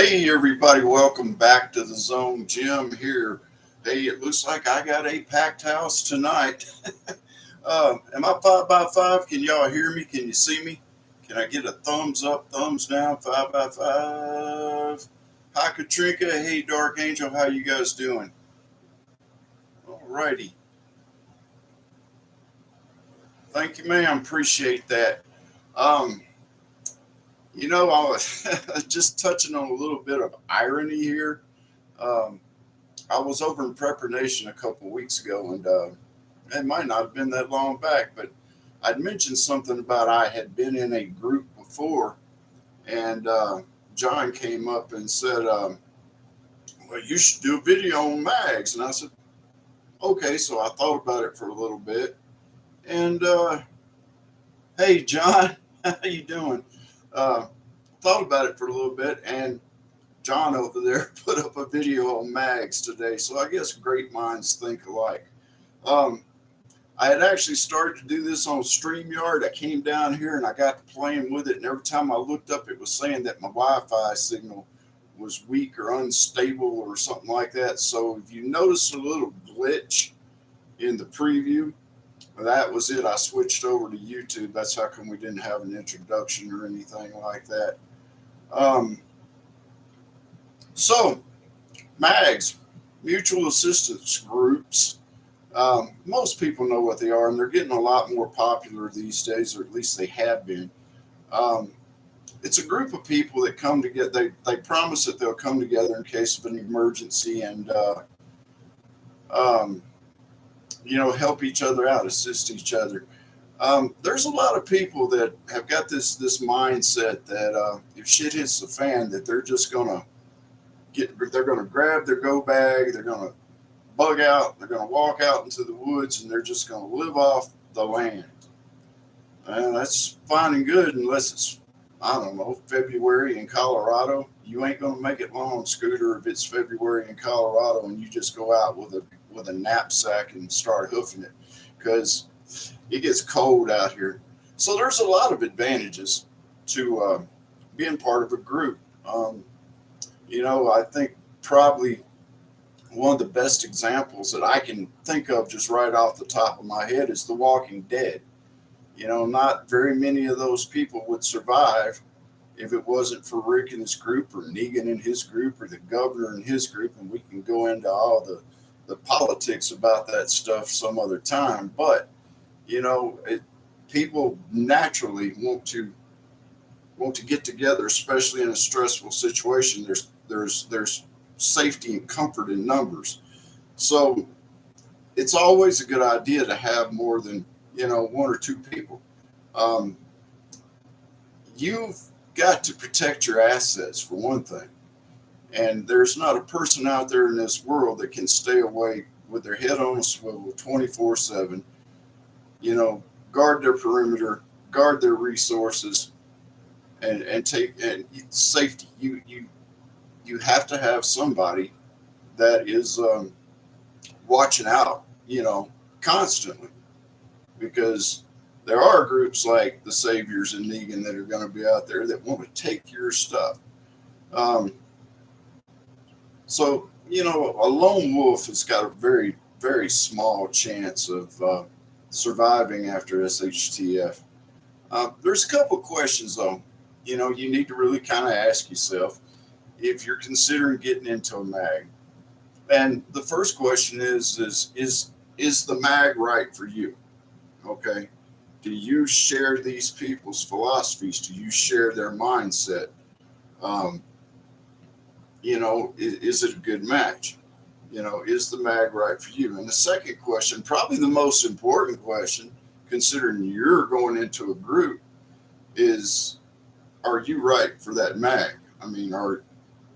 Hey everybody, welcome back to the Zone. Jim here. Hey, it looks like I got a packed house tonight. Am I 5x5? Can y'all hear me? Can you see me? Can I get a thumbs up, thumbs down? 5x5. Hi Katrinka. Hey Dark Angel. How you guys doing? Alrighty. Thank you, ma'am. Appreciate that. Um, I was just touching on a little bit of irony here. Um, I was over in Prepper Nation a couple of weeks ago, and it might not have been that long back, but I'd mentioned something about I had been in a group before, and John came up and said, "Well, you should do a video on mags." And I said, "Okay." So I thought about it for a little bit, and hey, John, how you doing? Uh, thought about it for a little bit, and John over there put up a video on mags today. So I guess great minds think alike. Um, I had actually started to do this on StreamYard. I came down here and I got to playing with it, and every time I looked up, it was saying that my Wi-Fi signal was weak or unstable or something like that. So if you notice a little glitch in the preview, that was it. I switched over to YouTube. That's how come we didn't have an introduction or anything like that. Um, so, MAGs, mutual assistance groups. Most people know what they are, and they're getting a lot more popular these days, or at least they have been. Um, it's a group of people that come together. They promise that they'll come together in case of an emergency and um, help each other out, assist each other. There's a lot of people that have got this mindset that if shit hits the fan, that they're just gonna they're gonna grab their go bag, they're gonna bug out, they're gonna walk out into the woods, and they're just gonna live off the land. And that's fine and good unless it's, I don't know, February in Colorado. You ain't gonna make it long, Scooter, if it's February in Colorado and you just go out with a knapsack and start hoofing it, because it gets cold out here. So there's a lot of advantages to being part of a group. I think probably one of the best examples that I can think of just right off the top of my head is The Walking Dead. Not very many of those people would survive if it wasn't for Rick and his group, or Negan and his group, or the governor and his group. And we can go into all the politics about that stuff some other time. But, people naturally want to get together, especially in a stressful situation. There's safety and comfort in numbers. So it's always a good idea to have more than one or two people. Um, you've got to protect your assets for one thing, and there's not a person out there in this world that can stay awake with their head on a swivel 24/7. You know, guard their perimeter, guard their resources, and take and safety. You have to have somebody that is watching out, constantly, because there are groups like the Saviors and Negan that are going to be out there that want to take your stuff. Um, so, a lone wolf has got a very, very small chance of surviving after SHTF. There's a couple of questions, though, you need to really kind of ask yourself if you're considering getting into a mag. And the first question is the mag right for you? Okay. Do you share these people's philosophies? Do you share their mindset? Um, is it a good match? Is the mag right for you? And the second question, probably the most important question, considering you're going into a group, is are you right for that mag? I mean, are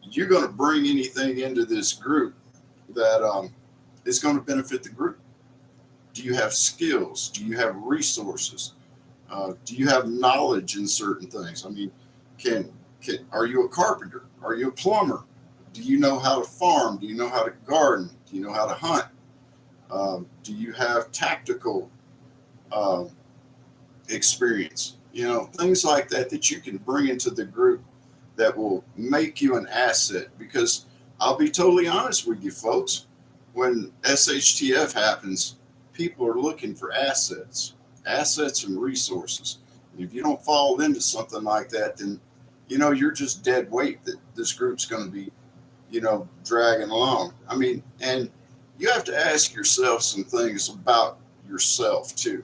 you going to bring anything into this group that is going to benefit the group? Do you have skills? Do you have resources? Do you have knowledge in certain things? I mean, can are you a carpenter? Are you a plumber? Do you know how to farm? Do you know how to garden? Do you know how to hunt? Do you have tactical uh, experience? Things like that that you can bring into the group that will make you an asset. Because I'll be totally honest with you, folks, when SHTF happens, people are looking for assets and resources. And if you don't fall into something like that, then you're just dead weight that this group's going to be dragging along. I mean, and you have to ask yourself some things about yourself too.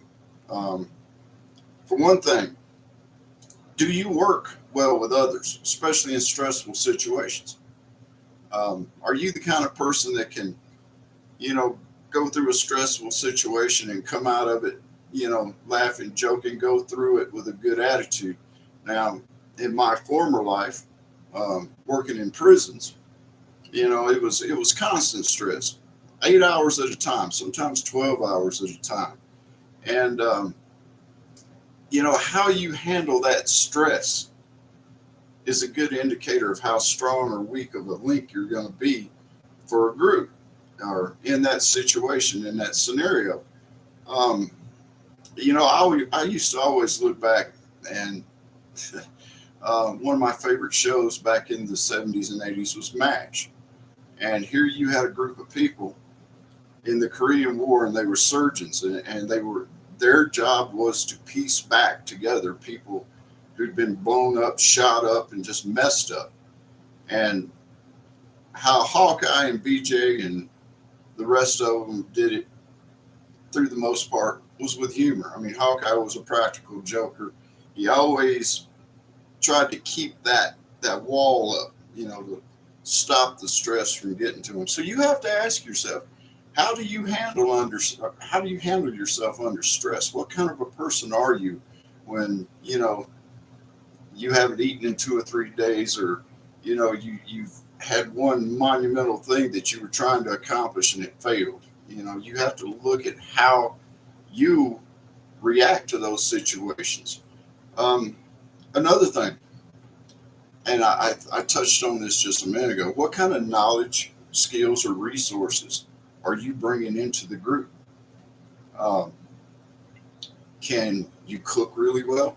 Um, for one thing, do you work well with others, especially in stressful situations? Are you the kind of person that can, you know, go through a stressful situation and come out of it, laughing, joking, go through it with a good attitude? Now, in my former life, working in prisons, it was constant stress, 8 hours at a time, sometimes 12 hours at a time. And, how you handle that stress is a good indicator of how strong or weak of a link you're going to be for a group or in that situation, in that scenario. Um, I used to always look back and one of my favorite shows back in the 70s and 80s was MASH. And here you had a group of people in the Korean War, and they were surgeons, and their job was to piece back together people who'd been blown up, shot up, and just messed up. And how Hawkeye and BJ and the rest of them did it, through the most part, was with humor. I mean, Hawkeye was a practical joker. He always tried to keep that wall up, to stop the stress from getting to him. So you have to ask yourself, how do you handle yourself under stress? What kind of a person are you when you haven't eaten in 2 or 3 days, or you've had one monumental thing that you were trying to accomplish and it failed? You have to look at how you react to those situations. Um, Another thing, and I touched on this just a minute ago, what kind of knowledge, skills, or resources are you bringing into the group? Um, can you cook really well?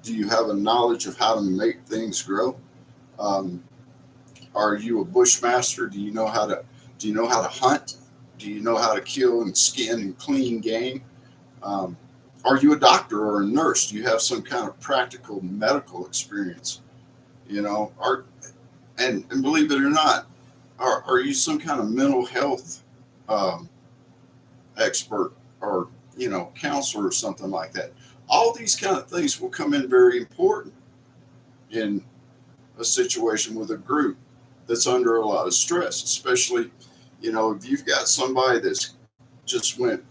Do you have a knowledge of how to make things grow? Um, are you a bushmaster? Do you know how to hunt? Do you know how to kill and skin and clean game? Um, are you a doctor or a nurse? Do you have some kind of practical medical experience? Are and believe it or not, are you some kind of mental health um, expert, or counselor or something like that? All these kind of things will come in very important in a situation with a group that's under a lot of stress, especially if you've got somebody that's just went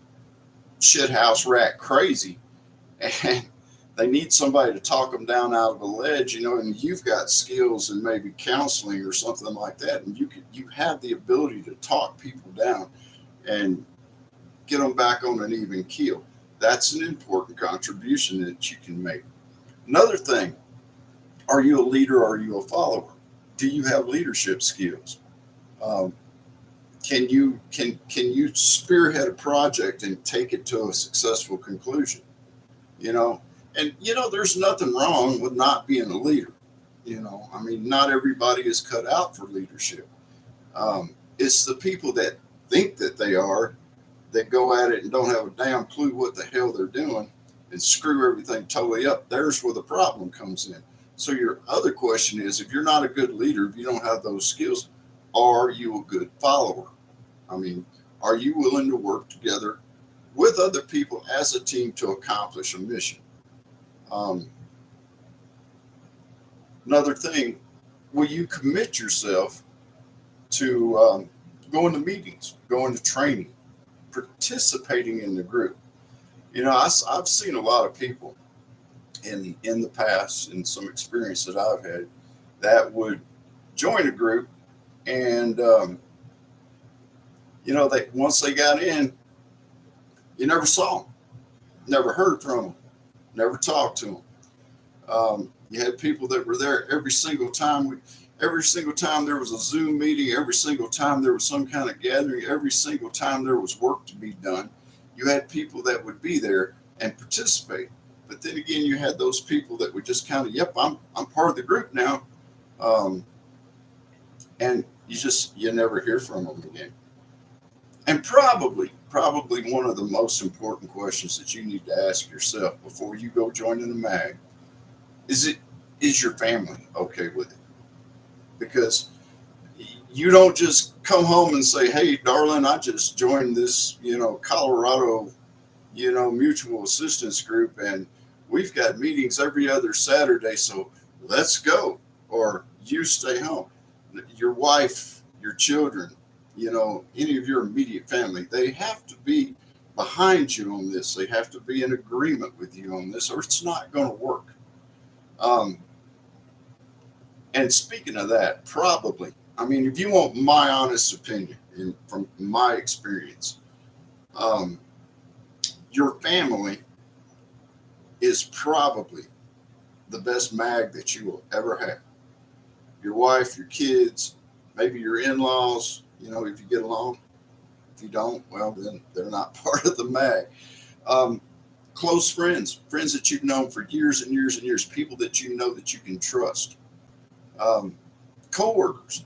shithouse rat crazy, and they need somebody to talk them down out of a ledge, and you've got skills in maybe counseling or something like that, and you have the ability to talk people down and get them back on an even keel. That's an important contribution that you can make. Another thing, are you a leader or are you a follower? Do you have leadership skills? Um, can you spearhead a project and take it to a successful conclusion? You know, and there's nothing wrong with not being a leader. I mean, not everybody is cut out for leadership. It's the people that think that they are, that go at it and don't have a damn clue what the hell they're doing and screw everything totally up. There's where the problem comes in. So your other question is, if you're not a good leader, if you don't have those skills, are you a good follower? I mean, are you willing to work together with other people as a team to accomplish a mission? Um, Another thing, will you commit yourself to going to meetings, going to training, participating in the group? I've seen a lot of people in the past, in some experience that I've had, that would join a group, and they, once they got in, you never saw them, never heard from them, never talked to them. You had people that were there every single time. Every single time there was a Zoom meeting, every single time there was some kind of gathering, every single time there was work to be done, you had people that would be there and participate. But then again, you had those people that would just kind of, yep, I'm part of the group now. um, and you never hear from them again. And probably one of the most important questions that you need to ask yourself before you go joining the mag is it is your family okay with it? Because you don't just come home and say, "Hey, darling, I just joined this, Colorado, mutual assistance group, and we've got meetings every other Saturday, so let's go," or "You stay home." Your wife, your children, any of your immediate family, they have to be behind you on this. They have to be in agreement with you on this, or it's not going to work. Um, and speaking of that, probably, I mean, if you want my honest opinion and from my experience, um, your family is probably the best mag that you will ever have. Your wife, your kids, maybe your in-laws, if you get along. If you don't, well, then they're not part of the mag. Um, Close friends, friends that you've known for years and years and years, people that you know that you can trust. Um, Co-workers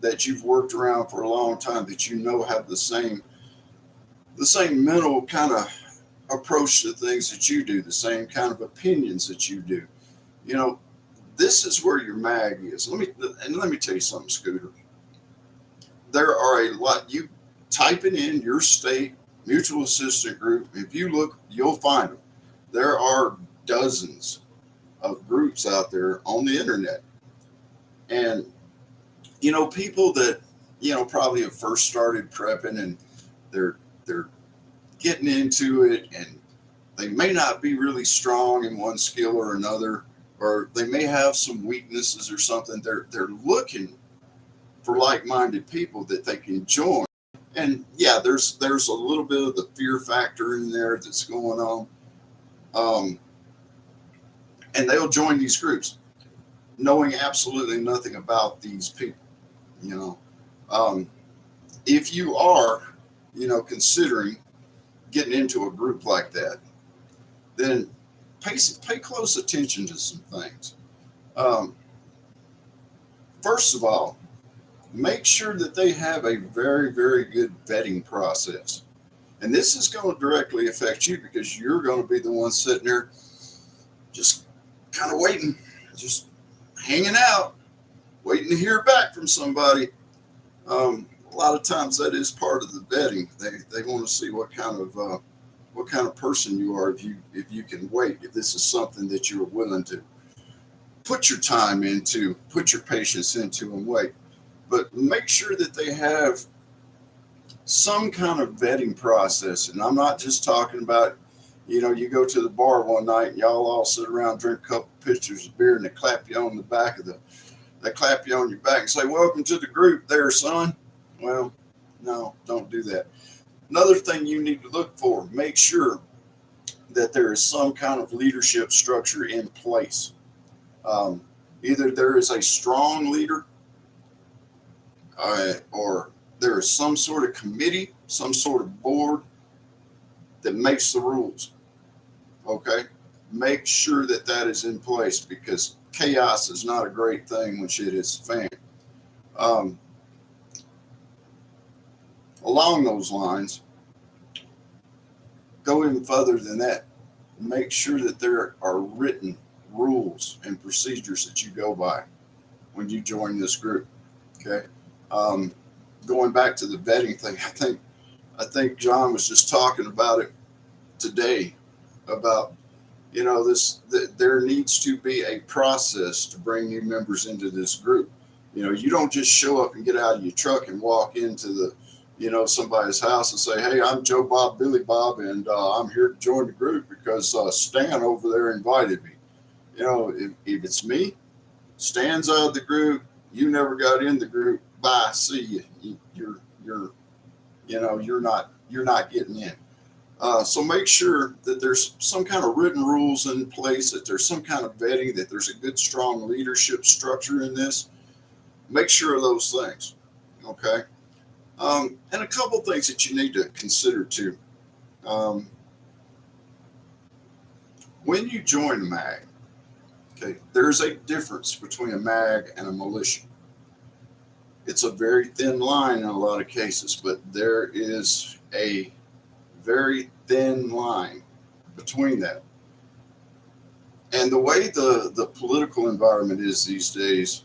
that you've worked around for a long time that you know have the same mental kind of approach to things that you do, the same kind of opinions that you do. You know, this is where your mag is. Let me tell you something, Scooter. There are a lot. You type it in your state mutual assistant group. If you look, you'll find them. There are dozens of groups out there on the internet, and people that probably have first started prepping and they're getting into it, and they may not be really strong in one skill or another, or they may have some weaknesses or something. They're looking for like-minded people that they can join. And yeah, there's a little bit of the fear factor in there that's going on. Um, and they'll join these groups knowing absolutely nothing about these people. You know, um, if you are, considering getting into a group like that, then pay close attention to some things. Um, First of all, make sure that they have a very, very good vetting process. And this is going to directly affect you because you're going to be the one sitting there just kind of waiting, just hanging out, waiting to hear back from somebody. A lot of times that is part of the vetting. They want to see what kind of person you are, if you can wait, if this is something that you're willing to put your time into, put your patience into, and wait. But make sure that they have some kind of vetting process. And I'm not just talking about, you go to the bar one night and y'all all sit around, drink a couple pitchers of beer, and they clap you on the back of they clap you on your back and say, "Welcome to the group there, son." Well, no, don't do that. Another thing you need to look for, make sure that there is some kind of leadership structure in place. Um, Either there is a strong leader, or there is some sort of committee, some sort of board that makes the rules. Okay, make sure that that is in place because chaos is not a great thing when shit hits the fan. Um, Along those lines, go even further than that. Make sure that there are written rules and procedures that you go by when you join this group. Okay. Um, Going back to the vetting thing, I think John was just talking about it today about this there needs to be a process to bring new members into this group. You don't just show up and get out of your truck and walk into somebody's house and say, "Hey, I'm Joe Bob Billy Bob, and I'm here to join the group because Stan over there invited me." If it's me, Stan's out of the group, you never got in the group, bye, see you. You're not getting in. So make sure that there's some kind of written rules in place, that there's some kind of vetting, that there's a good, strong leadership structure in this. Make sure of those things. Okay. And a couple things that you need to consider too. Um, when you join MAG, Okay, there's a difference between a mag and a militia. It's a very thin line in a lot of cases, but there is a very thin line between that. And the way the political environment is these days,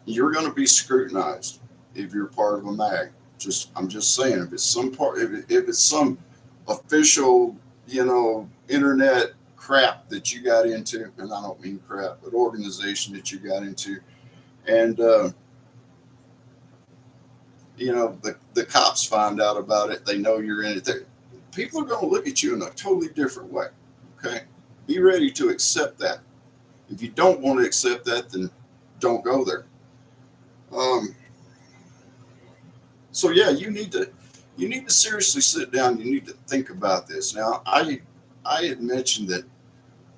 you're going to be scrutinized if you're part of a mag. I'm just saying, if it's some part, if it's some official, internet crap that you got into, and I don't mean crap, but organization that you got into, and the cops find out about it, they know you're in it. People are going to look at you in a totally different way. Okay, be ready to accept that. If you don't want to accept that, then don't go there. Um, so yeah, you need to seriously sit down. You need to think about this. Now, I had mentioned that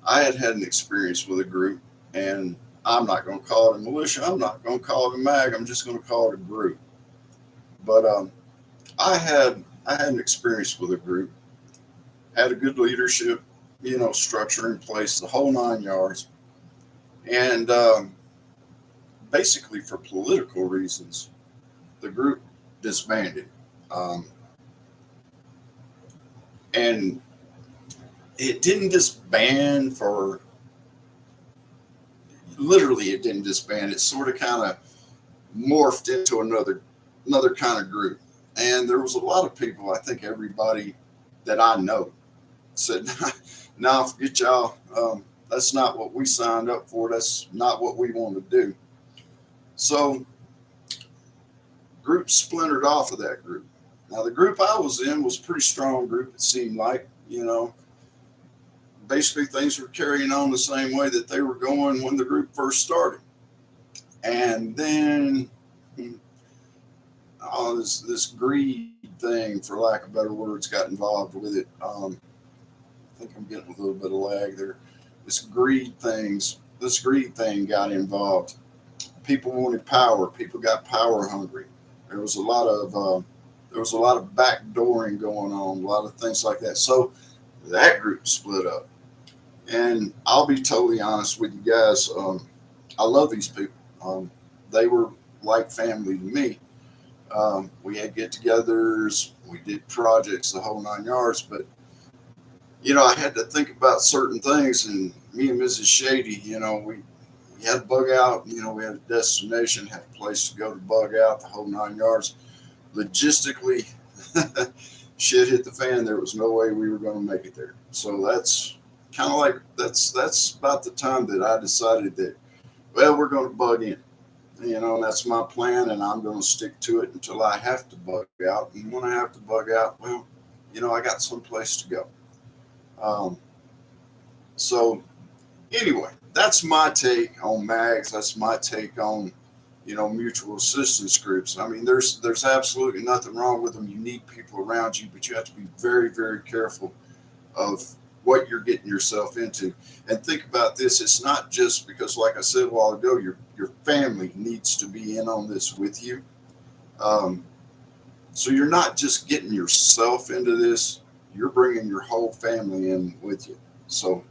I had an experience with a group, and I'm not going to call it a militia. I'm not going to call it a mag. I'm just going to call it a group. But I had an experience with a group, had a good leadership, structure in place, the whole 9 yards, and basically for political reasons, the group disbanded, um, and it didn't disband for literally. It didn't disband. It sort of kind of morphed into another kind of group, and there was a lot of people. I think everybody that I know said, "Nah, forget y'all. That's not what we signed up for. That's not what we want to do." So groups splintered off of that group. Now the group I was in was a pretty strong group. It seemed like, basically things were carrying on the same way that they were going when the group first started. And then this greed thing, for lack of better words, got involved with it. I think I'm getting a little bit of lag there. This greed thing got involved. People wanted power. People got power hungry. There was a lot of backdooring going on, a lot of things like that. So that group split up. And I'll be totally honest with you guys. I love these people. They were like family to me. We had get-togethers. We did projects, the whole 9 yards. But I had to think about certain things. And me and Mrs. Shady, we had to bug out. We had a destination, had a place to go to bug out, the whole 9 yards. Logistically, shit hit the fan. There was no way we were going to make it there. So that's about the time that I decided that, well, we're going to bug in. And that's my plan, and I'm going to stick to it until I have to bug out. And when I have to bug out, well, I got some place to go. Um, so anyway, that's my take on mags. That's my take on mutual assistance groups. I mean, there's absolutely nothing wrong with them. You need people around you, but you have to be very, very careful of what you're getting yourself into. And think about this: it's not just because, like I said a while ago, your family needs to be in on this with you. Um, so you're not just getting yourself into this; you're bringing your whole family in with you. So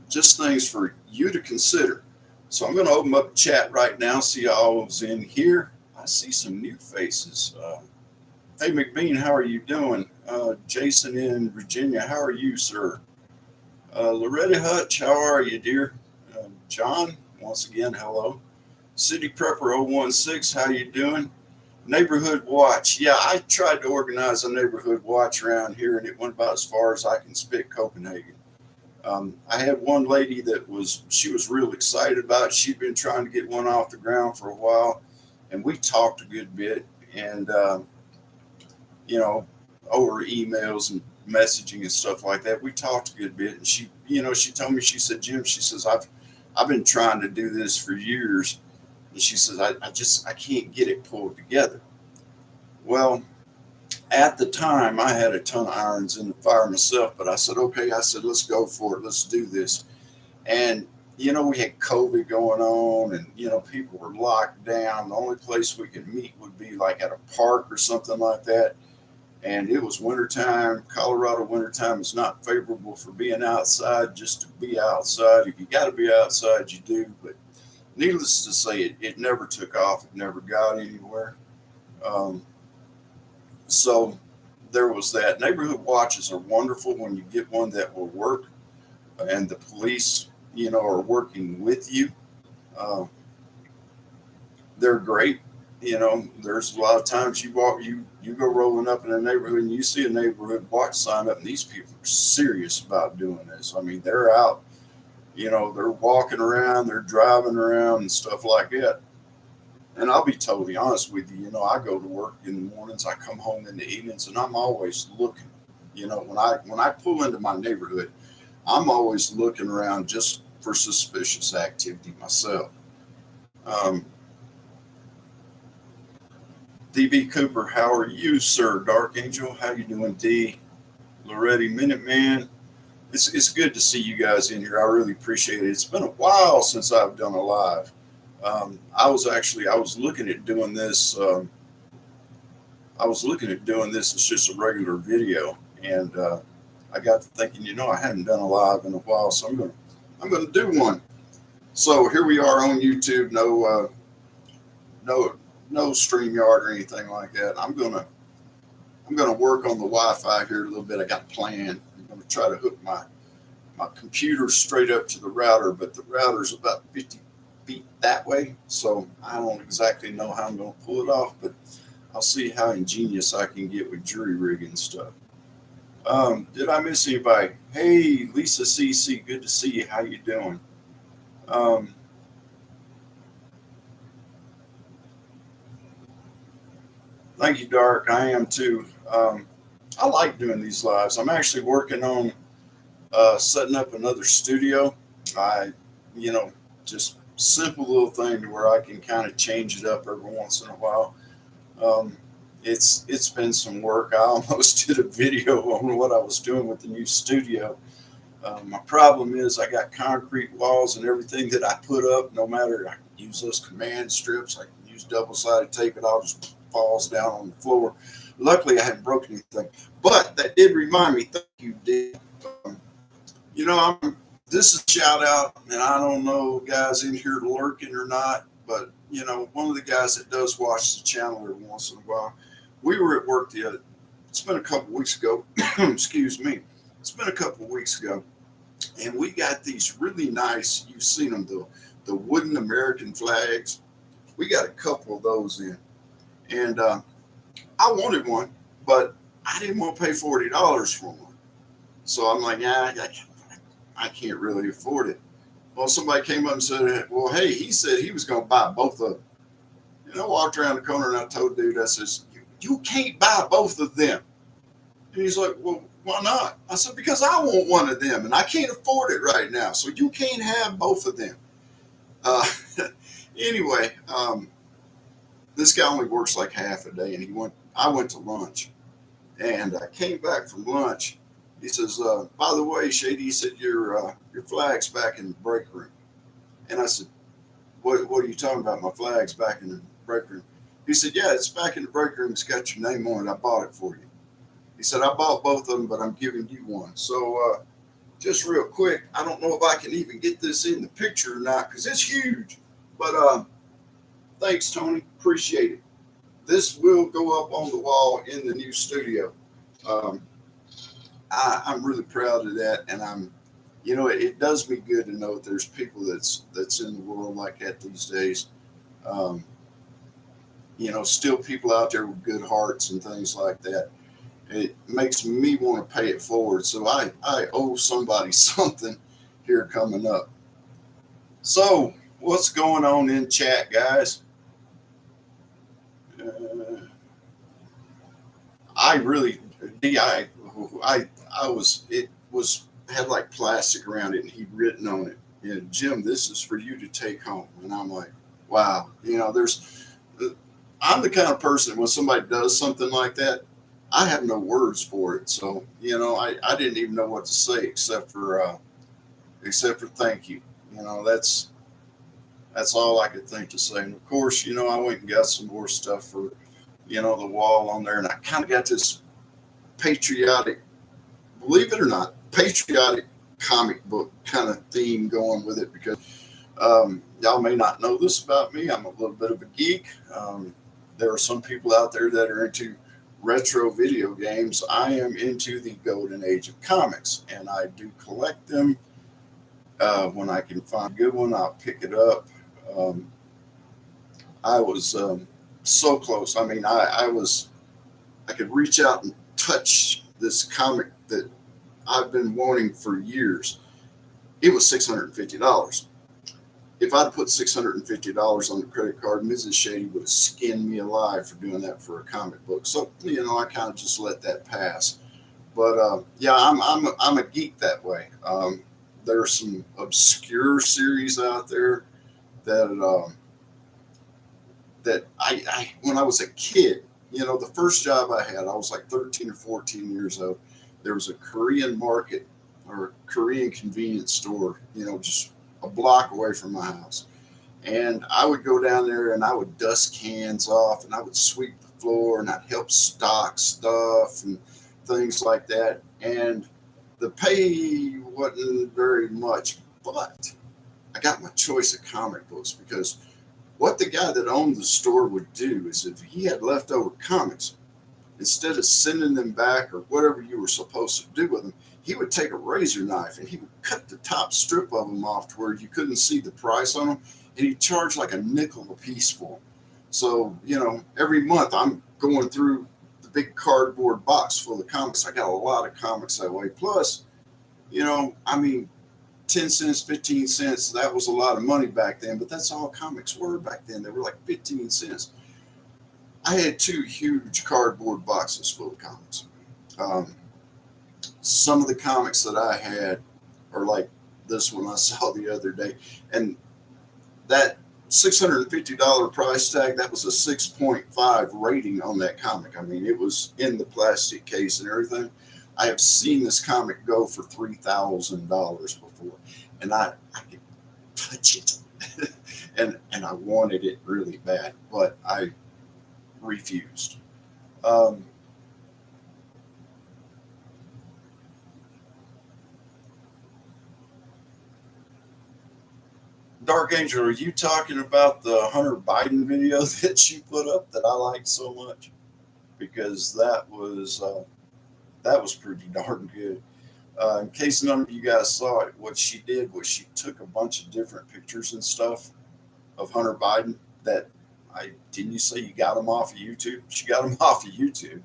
just things for you to consider. So I'm going to open up chat right now, see all's in here. I see some new faces. Hey, McBean, how are you doing? Jason in Virginia, how are you, sir? Loretta Hutch, how are you, dear? John, once again, hello. City Prepper 016, how you doing? Neighborhood Watch. Yeah, I tried to organize a neighborhood watch around here, and it went about as far as I can spit Copenhagen. I had one lady she was real excited about it. She'd been trying to get one off the ground for a while, and we talked a good bit, and you know, over emails and messaging and stuff like that. We talked a good bit, and she told me, she said, Jim, she says, I've been trying to do this for years, and she says, I can't get it pulled together. Well, at the time, I had a ton of irons in the fire myself, but I said, okay, I said, let's go for it. Let's do this. And, we had COVID going on, and, people were locked down. The only place we could meet would be like at a park or something like that. and it was wintertime. Colorado wintertime is not favorable for being outside, just to be outside. If you got to be outside, you do. But needless to say, it never took off. It never got anywhere. Um, so there was that. Neighborhood watches are wonderful when you get one that will work, and the police, are working with you. Uh, they're great. There's a lot of times you go rolling up in a neighborhood and you see a neighborhood watch sign up, and these people are serious about doing this. I mean, they're out, they're walking around, they're driving around and stuff like that. And I'll be totally honest with you. I go to work in the mornings, I come home in the evenings, and I'm always looking. When I pull into my neighborhood, I'm always looking around just for suspicious activity myself. Um, DB Cooper, how are you, sir? Dark Angel, how you doing? D. Loretti, Minuteman. It's good to see you guys in here. I really appreciate it. It's been a while since I've done a live. I was looking at doing this. I was looking at doing this as just a regular video, and I got to thinking, I hadn't done a live in a while, so I'm gonna do one. So here we are on YouTube. No StreamYard or anything like that. I'm gonna work on the Wi-Fi here a little bit. I got a plan. I'm gonna try to hook my computer straight up to the router, but the router's about 50 feet that way, so I don't exactly know how I'm gonna pull it off, but I'll see how ingenious I can get with jury rig and stuff. Did I miss anybody? Hey, Lisa CC, good to see you. How you doing? Um, Thank you, Dark. I am too. I like doing these lives. I'm actually working on setting up another studio. I, just simple little thing to where I can kind of change it up every once in a while. Um, it's been some work. I almost did a video on what I was doing with the new studio. My problem is I got concrete walls and everything that I put up. No matter, I can use those command strips. I can use double-sided tape. It all just falls down on the floor. Luckily, I hadn't broken anything. But that did remind me. Thank you, Dick. Um, this is a shout out, and I don't know guys in here lurking or not, but one of the guys that does watch the channel every once in a while. We were at work it's been a couple weeks ago. Excuse me. It's been a couple weeks ago, and we got these really nice. You've seen them, the wooden American flags. We got a couple of those in, and I wanted one, but I didn't want to pay $40 for one. So I'm like, yeah, I can't really afford it. Well, somebody came up and said, well, hey, he said he was going to buy both of them. And I walked around the corner and I told dude, I says, you can't buy both of them. And he's like, well, why not? I said, because I want one of them and I can't afford it right now. So you can't have both of them. Uh, anyway, this guy only works like half a day, and I went to lunch, and I came back from lunch. He says, by the way, Shady, he said, your flag's back in the break room. And I said, what are you talking about? My flag's back in the break room. He said, yeah, it's back in the break room. It's got your name on it. I bought it for you. He said, I bought both of them, but I'm giving you one. So just real quick, I don't know if I can even get this in the picture or not because it's huge. But thanks, Tony. Appreciate it. This will go up on the wall in the new studio. Um, I'm really proud of that, and it does me good to know that there's people that's in the world like that these days. Um, still people out there with good hearts and things like that. It makes me want to pay it forward. So I owe somebody something here coming up. So what's going on in chat, guys? I really, I was, it was, had like plastic around it and he'd written on it, Jim, this is for you to take home. And I'm like, wow, I'm the kind of person when somebody does something like that, I have no words for it. So, I didn't even know what to say except for thank you. That's all I could think to say. And of course, I went and got some more stuff for, the wall on there. And I kind of got this patriotic, believe it or not, patriotic comic book kind of theme going with it, because y'all may not know this about me. I'm a little bit of a geek. There are some people out there that are into retro video games. I am into the golden age of comics, and I do collect them. When I can find a good one, I'll pick it up. Um, I was so close. I mean, I could reach out and touch this comic that I've been wanting for years. It was $650. If I'd put $650 on the credit card, Mrs. Shady would have skinned me alive for doing that for a comic book. So, I kind of just let that pass. But yeah, I'm a geek that way. There are some obscure series out there that that I when I was a kid, the first job I had, I was like 13 or 14 years old. There was a Korean market or a Korean convenience store, just a block away from my house. And I would go down there and I would dust cans off and I would sweep the floor and I'd help stock stuff and things like that. And the pay wasn't very much, but I got my choice of comic books, because what the guy that owned the store would do is, if he had leftover comics, instead of sending them back or whatever you were supposed to do with them, he would take a razor knife and he would cut the top strip of them off to where you couldn't see the price on them, and he'd charge like a nickel a piece for them. So, every month I'm going through the big cardboard box full of comics. I got a lot of comics that way. Plus, I mean, 10 cents, 15 cents, that was a lot of money back then, but that's all comics were back then. They were like 15 cents. I had 2 huge cardboard boxes full of comics. Um, some of the comics that I had are like this one I saw the other day. And that $650 price tag, that was a 6.5 rating on that comic. I mean, it was in the plastic case and everything. I have seen this comic go for $3,000 before, and I could touch it, and I wanted it really bad, but I refused. Um, Dark Angel, are you talking about the Hunter Biden video that you put up that I liked so much? Because that was pretty darn good. In case none of you guys saw it, what she did was she took a bunch of different pictures and stuff of Hunter Biden that I didn't you say you got them off of YouTube? She got them off of YouTube,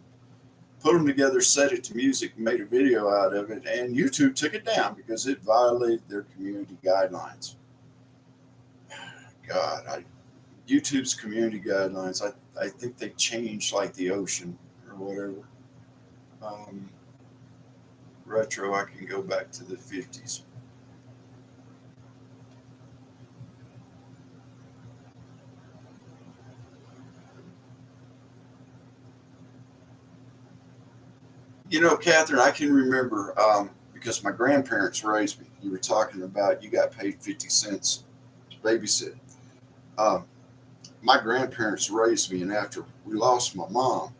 put them together, set it to music, made a video out of it, and YouTube took it down because it violated their community guidelines. God, YouTube's community guidelines, I think they changed like the ocean or whatever. Um, Retro, I can go back to the 50s. Catherine, I can remember because my grandparents raised me. You were talking about you got paid 50 cents to babysit. Um, my grandparents raised me, and after we lost my mom,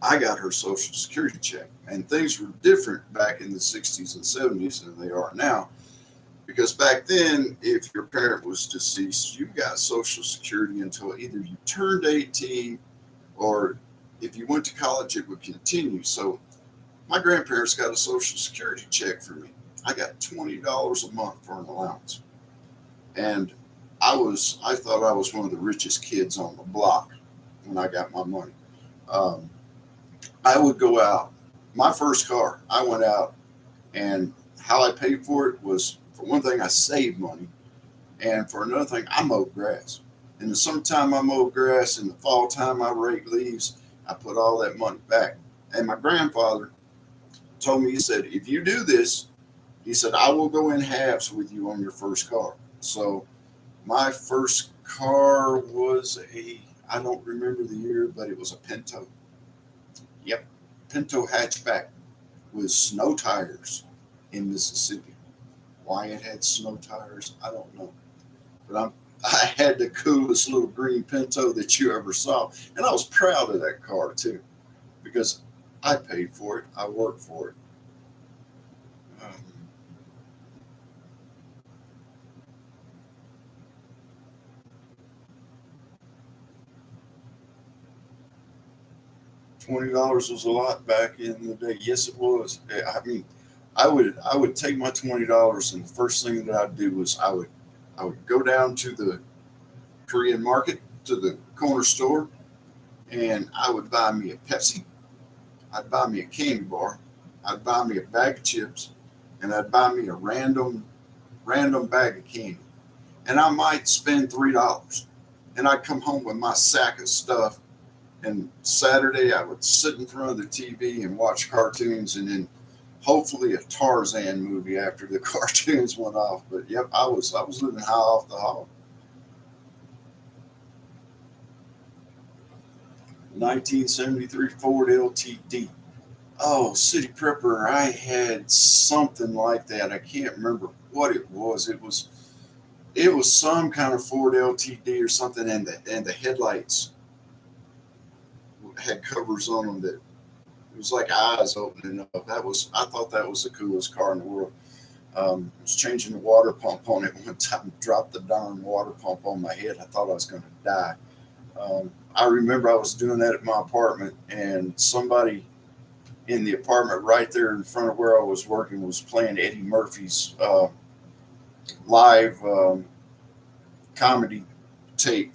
I got her Social Security check. And things were different back in the 60s and 70s than they are now. Because back then, if your parent was deceased, you got Social Security until either you turned 18 or if you went to college, it would continue. So my grandparents got a Social Security check for me. I got $20 a month for an allowance. And I thought I was one of the richest kids on the block when I got my money. Um, I would go out. My first car, I went out, and how I paid for it was, for one thing, I saved money. And for another thing, I mowed grass. In the summertime, I mowed grass. In the fall time, I raked leaves. I put all that money back. And my grandfather told me, he said, if you do this, he said, I will go in halves with you on your first car. So my first car was I don't remember the year, but it was a Pinto. Yep, Pinto hatchback with snow tires in Mississippi. Why it had snow tires, I don't know. But I had the coolest little green Pinto that you ever saw. And I was proud of that car too, because I paid for it. I worked for it. Um, $20 was a lot back in the day. Yes, it was. I mean, I would take my $20, and the first thing that I'd do was I would go down to the Korean market, to the corner store, and I would buy me a Pepsi. I'd buy me a candy bar. I'd buy me a bag of chips, and I'd buy me a random bag of candy. And I might spend $3. And I'd come home with my sack of stuff. And Saturday I would sit in front of the TV and watch cartoons, and then hopefully a Tarzan movie after the cartoons went off. But yep, I was living high off the hog. 1973 Ford LTD. Oh, City Prepper. I had something like that. I can't remember what it was. It was some kind of Ford LTD or something, and the headlights had covers on them that it was like eyes opening up. I thought that was the coolest car in the world. I was changing the water pump on it one time, dropped the darn water pump on my head. I thought I was going to die. I remember I was doing that at my apartment, and somebody in the apartment right there in front of where I was working was playing Eddie Murphy's live comedy tape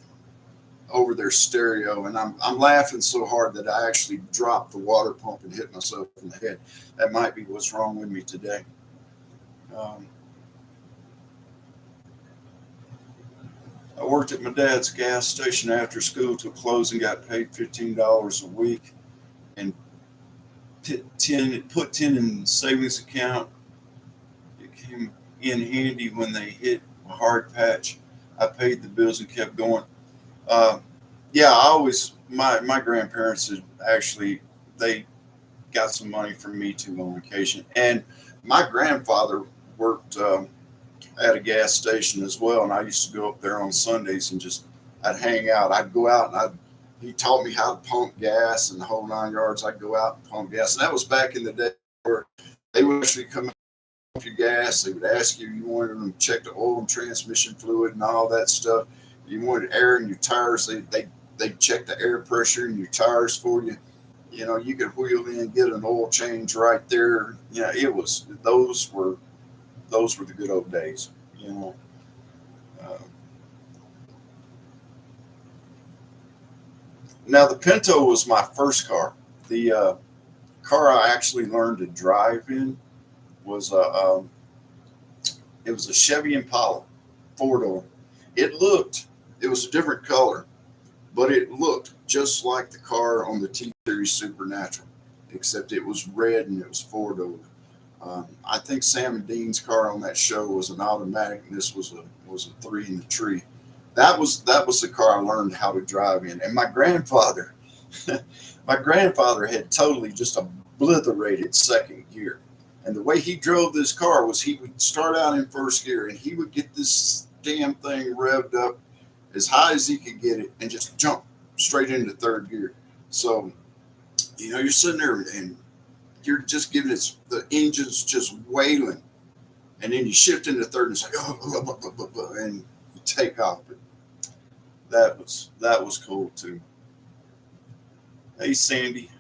over their stereo, and I'm laughing so hard that I actually dropped the water pump and hit myself in the head. That might be what's wrong with me today. Um, I worked at my dad's gas station after school till close and got paid $15 a week, and put 10 in the savings account. It came in handy when they hit a hard patch. I paid the bills and kept going. Uh, yeah, I always my grandparents had actually they got some money from me too on occasion, and my grandfather worked at a gas station as well, and I used to go up there on Sundays and just I'd hang out. I'd go out and he taught me how to pump gas and the whole 9 yards. I'd go out and pump gas, and that was back in the day where they would actually come off your gas. They would ask you wanted them to check the oil and transmission fluid and all that stuff. You wanted air in your tires. They check the air pressure in your tires for you. You could wheel in and get an oil change right there. It was those were the good old days. You know. Uh, Now the Pinto was my first car. The car I actually learned to drive in was it was a Chevy Impala, 4 door. It looked, it was a different color, but it looked just like the car on the T Series Supernatural, except it was red and it was 4 door. I think Sam and Dean's car on that show was an automatic, and this was a three in the tree. That was the car I learned how to drive in, and my grandfather, my grandfather had totally just obliterated second gear, and the way he drove this car was he would start out in first gear, and he would get this damn thing revved up as high as he could get it, and just jump straight into third gear. So you're sitting there and you're just giving it the engine's just wailing, and then you shift into third and it's like and you take off. But that was cool too. Hey Sandy,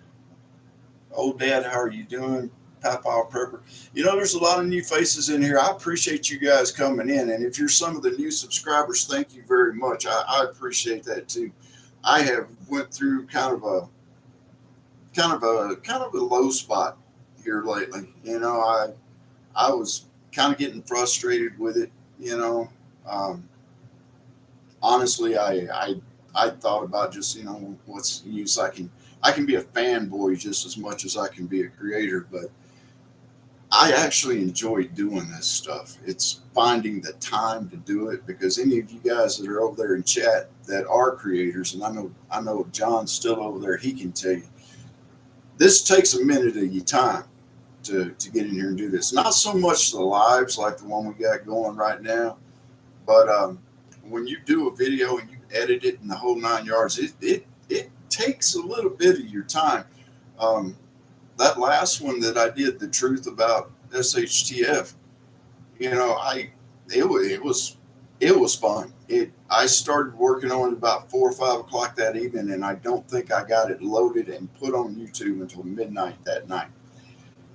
old dad, how are you doing? Papa Prepper. There's a lot of new faces in here. I appreciate you guys coming in, and if you're some of the new subscribers, thank you very much. I appreciate that too. I have went through kind of a low spot here lately. I was kind of getting frustrated with it. Um, Honestly, I thought about just what's the use. I can be a fanboy just as much as I can be a creator, but I actually enjoy doing this stuff. It's finding the time to do it, because any of you guys that are over there in chat that are creators, and I know John's still over there, he can tell you this takes a minute of your time to get in here and do this. Not so much the lives like the one we got going right now, but when you do a video and you edit it in the whole 9 yards, it takes a little bit of your time. Um, that last one that I did, the truth about SHTF, you know, it was it was fun. I started working on it about 4 or 5 o'clock that evening, and I don't think I got it loaded and put on YouTube until midnight that night.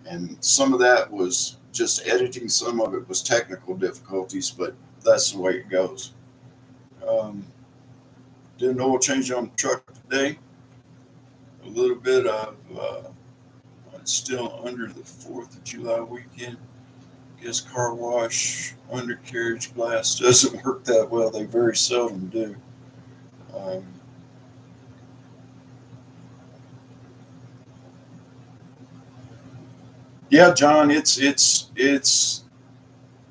And some of that was just editing. Some of it was technical difficulties, but that's the way it goes. Um, did an oil change on the truck today. A little bit of it's still under the 4th of July weekend. Guess car wash undercarriage blast doesn't work that well. They very seldom do. Um, yeah, John, it's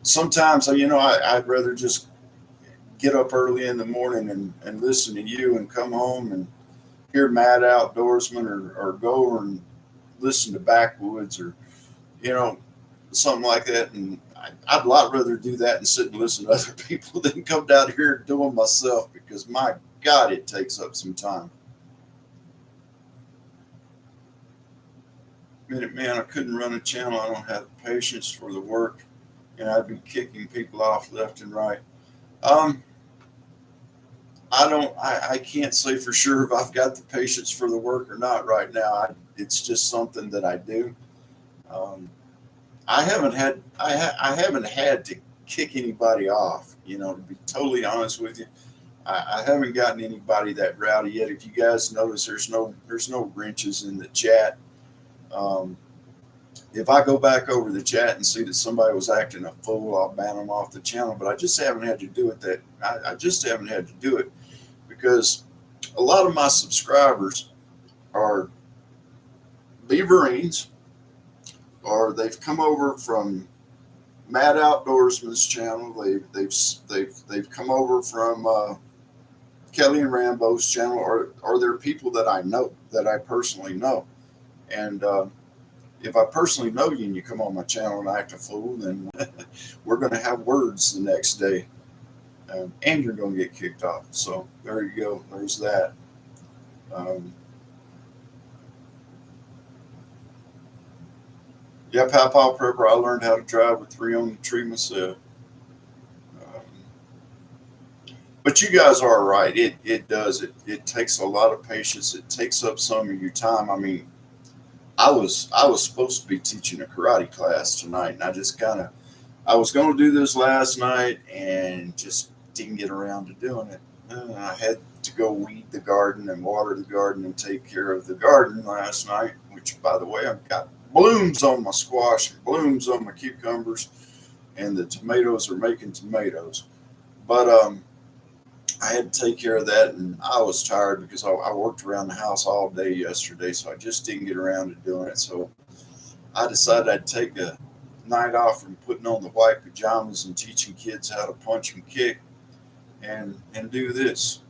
sometimes I'd rather just get up early in the morning and listen to you and come home and hear Mad Outdoorsman or go and listen to Backwoods or you know something like that. And I'd a lot rather do that and sit and listen to other people than come down here and do them myself because my God, it takes up some time. Minute man, I couldn't run a channel. I don't have the patience for the work, and I'd be kicking people off left and right. Um, I don't. I can't say for sure if I've got the patience for the work or not right now. It's just something that I do. Um, I haven't had to kick anybody off. You know, to be totally honest with you, I haven't gotten anybody that rowdy yet. If you guys notice, there's no wrenches in the chat. Um, if I go back over the chat and see that somebody was acting a fool, I'll ban them off the channel. But I just haven't had to do it. I just haven't had to do it because a lot of my subscribers are Beaverines, or they've come over from Mad Outdoorsman's channel. They've come over from Kelly and Rambo's channel, or they're people that I know that I personally know. And if I personally know you and you come on my channel and act a fool, then we're going to have words the next day, and you're going to get kicked off. So there you go. There's that. Um, yeah, Pawpaw Prepper. I learned how to drive with 3 on the tree myself. Um, but you guys are right. It does. It takes a lot of patience. It takes up some of your time. I mean, I was supposed to be teaching a karate class tonight, and I was going to do this last night and just didn't get around to doing it. I had to go weed the garden and water the garden and take care of the garden last night, which, by the way, I've got blooms on my squash and blooms on my cucumbers, and the tomatoes are making tomatoes. But I had to take care of that, and I was tired because I worked around the house all day yesterday, so I just didn't get around to doing it. So I decided I'd take a night off from putting on the white pajamas and teaching kids how to punch and kick, and do this.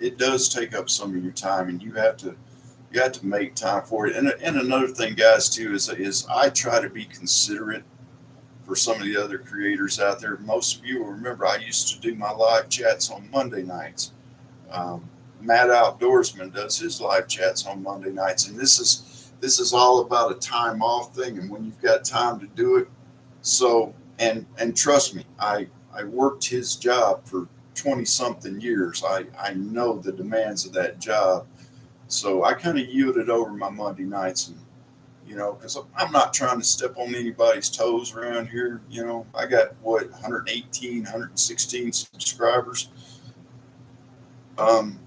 It does take up some of your time, and you have to make time for it. And another thing, guys, too, is I try to be considerate for some of the other creators out there. Most of you will remember I used to do my live chats on Monday nights. Um, Matt Outdoorsman does his live chats on Monday nights, and this is all about a time off thing and when you've got time to do it. So and trust me, I worked his job for 20 something years. I know the demands of that job. So I kind of yielded over my Monday nights, and because I'm not trying to step on anybody's toes around here. I got 118, 116 subscribers. Um,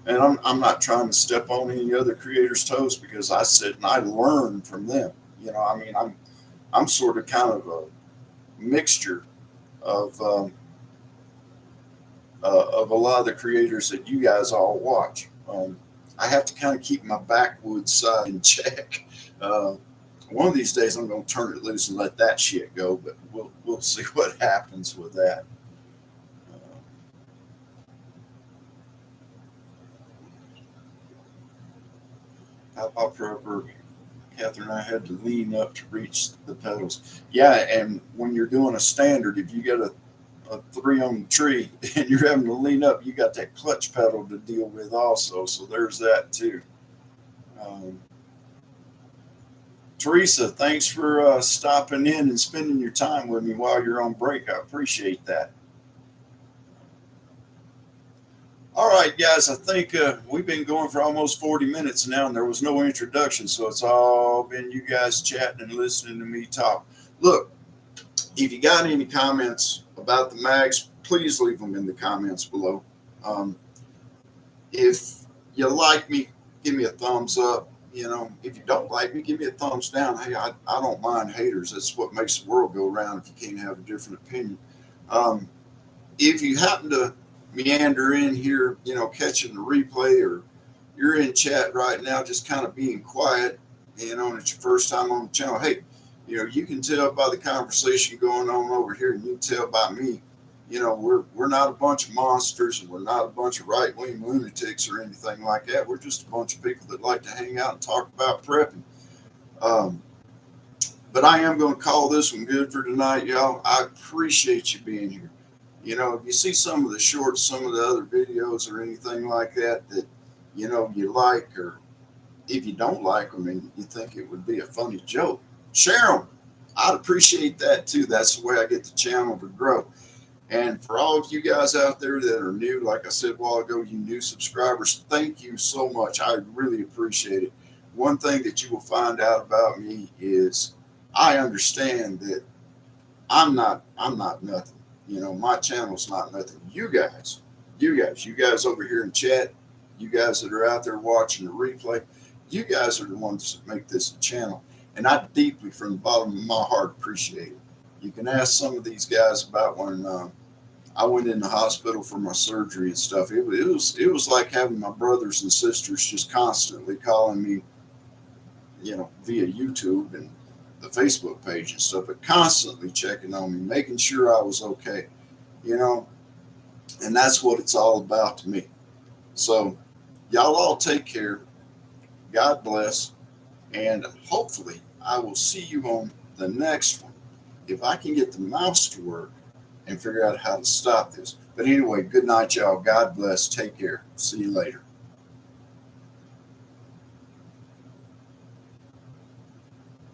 and I'm not trying to step on any other creators' toes because I sit and I learn from them. I mean, I'm sort of kind of a mixture of a lot of the creators that you guys all watch. I have to kind of keep my backwoods side in check. Uh, one of these days, I'm going to turn it loose and let that shit go, but we'll see what happens with that. Pop Rubber, Catherine and I had to lean up to reach the pedals. Yeah, and when you're doing a standard, if you get a 3 on the tree and you're having to lean up, you got that clutch pedal to deal with also. So there's that too. Um, Teresa, thanks for stopping in and spending your time with me while you're on break. I appreciate that. All right, guys, I think we've been going for almost 40 minutes now, and there was no introduction, so it's all been you guys chatting and listening to me talk. Look, if you got any comments about the mags, please leave them in the comments below. Um, if you like me, give me a thumbs up. If you don't like me, give me a thumbs down. Hey, I don't mind haters. That's what makes the world go round if you can't have a different opinion. Um, if you happen to meander in here, catching the replay, or you're in chat right now, just kind of being quiet, and it's your first time on the channel, hey, you can tell by the conversation going on over here, and you can tell by me, we're not a bunch of monsters, and we're not a bunch of right-wing lunatics or anything like that. We're just a bunch of people that like to hang out and talk about prepping. Um, but I am going to call this one good for tonight, y'all. I appreciate you being here. If you see some of the shorts, some of the other videos or anything like that, you like, or if you don't like them and you think it would be a funny joke, share them. I'd appreciate that too. That's the way I get the channel to grow. And for all of you guys out there that are new, like I said a while ago, you new subscribers, thank you so much. I really appreciate it. One thing that you will find out about me is I understand that I'm not nothing. My channel's not nothing. You guys over here in chat, you guys that are out there watching the replay, you guys are the ones that make this a channel. And I deeply, from the bottom of my heart, appreciate it. You can ask some of these guys about when I went in the hospital for my surgery and stuff. It was like having my brothers and sisters just constantly calling me, via YouTube and the Facebook page and stuff, but constantly checking on me, making sure I was okay, and that's what it's all about to me. So y'all all take care. God bless. And hopefully I will see you on the next one. If I can get the mouse to work and figure out how to stop this. But anyway, good night, y'all. God bless. Take care. See you later.